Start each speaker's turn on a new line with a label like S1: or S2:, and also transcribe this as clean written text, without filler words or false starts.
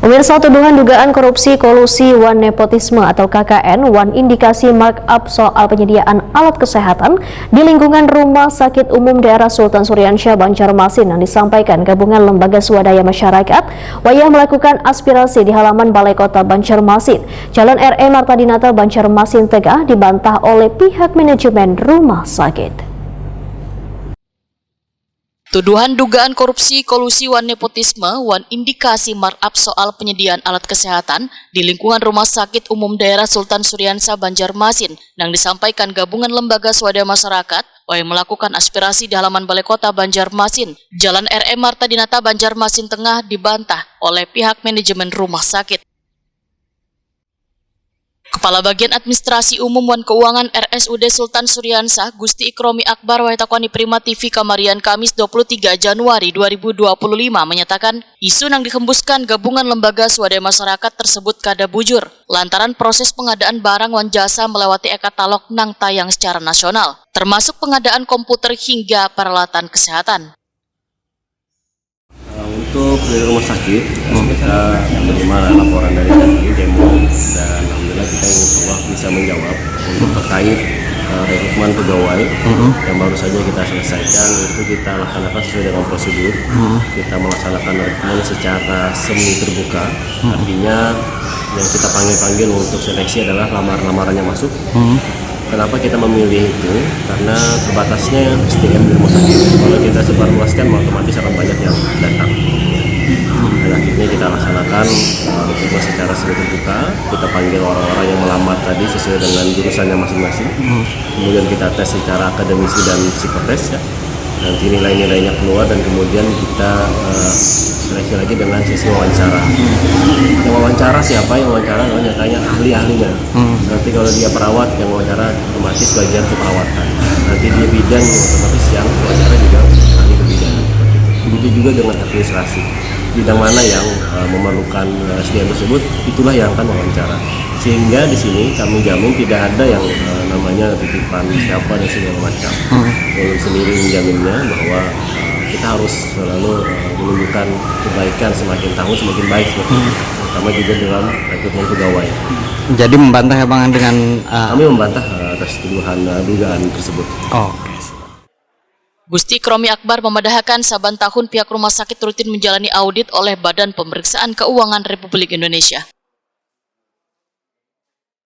S1: Pemirsa, tuduhan dugaan korupsi kolusi wan nepotisme atau KKN wan indikasi markup soal penyediaan alat kesehatan di lingkungan Rumah Sakit Umum Daerah Sultan Syuriansyah Banjarmasin yang disampaikan gabungan lembaga swadaya masyarakat wayah melakukan aspirasi di halaman Balai Kota Banjarmasin. Jalan RE Marta Dinata Banjarmasin Tegah dibantah oleh pihak manajemen rumah sakit.
S2: Tuduhan dugaan korupsi kolusi wan nepotisme wan indikasi markup soal penyediaan alat kesehatan di lingkungan Rumah Sakit Umum Daerah Sultan Syuriansyah Banjarmasin yang disampaikan gabungan lembaga swadaya masyarakat yang melakukan aspirasi di halaman Balai Kota Banjarmasin. Jalan RE Marta Dinata Banjarmasin Tengah dibantah oleh pihak manajemen rumah sakit. Kepala Bagian Administrasi Umum wan Keuangan RSUD Sultan Syuriansyah Gusti Ikromi Akbar Wahitakoni Prima TV Kamarian Kamis 23 Januari 2025 menyatakan isu yang dihembuskan gabungan lembaga swadaya masyarakat tersebut kada bujur lantaran proses pengadaan barang wan jasa melewati e-katalog nang tayang secara nasional termasuk pengadaan komputer hingga peralatan kesehatan.
S3: Untuk dari rumah sakit, kita menerima laporan dari demo dan alhamdulillah kita insya Allah bisa menjawab untuk terkait rekrutmen pegawai yang baru saja kita selesaikan. Itu kita laksanakan sesuai dengan prosedur. Kita melaksanakan rekrutmen secara semi terbuka, artinya yang kita panggil untuk seleksi adalah lamaran yang masuk. Kenapa kita memilih itu? Karena terbatasnya SDM di rumah sakit. Kalau kita sebarluaskan, otomatis akan banyak yang datang. Dan akhirnya kita laksanakan rekrutmen secara semi terbuka. Kita panggil orang-orang yang melamar tadi sesuai dengan jurusannya masing-masing. Kemudian kita tes secara akademisi dan psikotes ya. Nanti nilai-nilainya keluar dan kemudian kita seleksi lagi dengan sesi wawancara. Yang wawancara siapa? Yang wawancara nyatanya ahli-ahlinya. Nanti kalau dia perawat, yang wawancara otomatis bagian keperawatan. Nanti dia bidan, otomatis yang wawancara juga ahli ke bidan. Begitu juga dengan administrasi. Bidang mana yang memerlukan SDM tersebut, itulah yang akan wawancara. Sehingga di sini kami jamin tidak ada yang namanya titipan siapa dan segala macam. Ulun sendiri menjaminnya bahwa kita harus selalu menunjukkan kebaikan, semakin tahun semakin baik, terutama juga dalam rekrutmen pegawai.
S4: Jadi membantah ya Bang dengan
S3: kami membantah atas tuduhan dugaan tersebut.
S2: Gusti Ikromi Akbar memedahkan saban tahun pihak rumah sakit rutin menjalani audit oleh Badan Pemeriksaan Keuangan Republik Indonesia.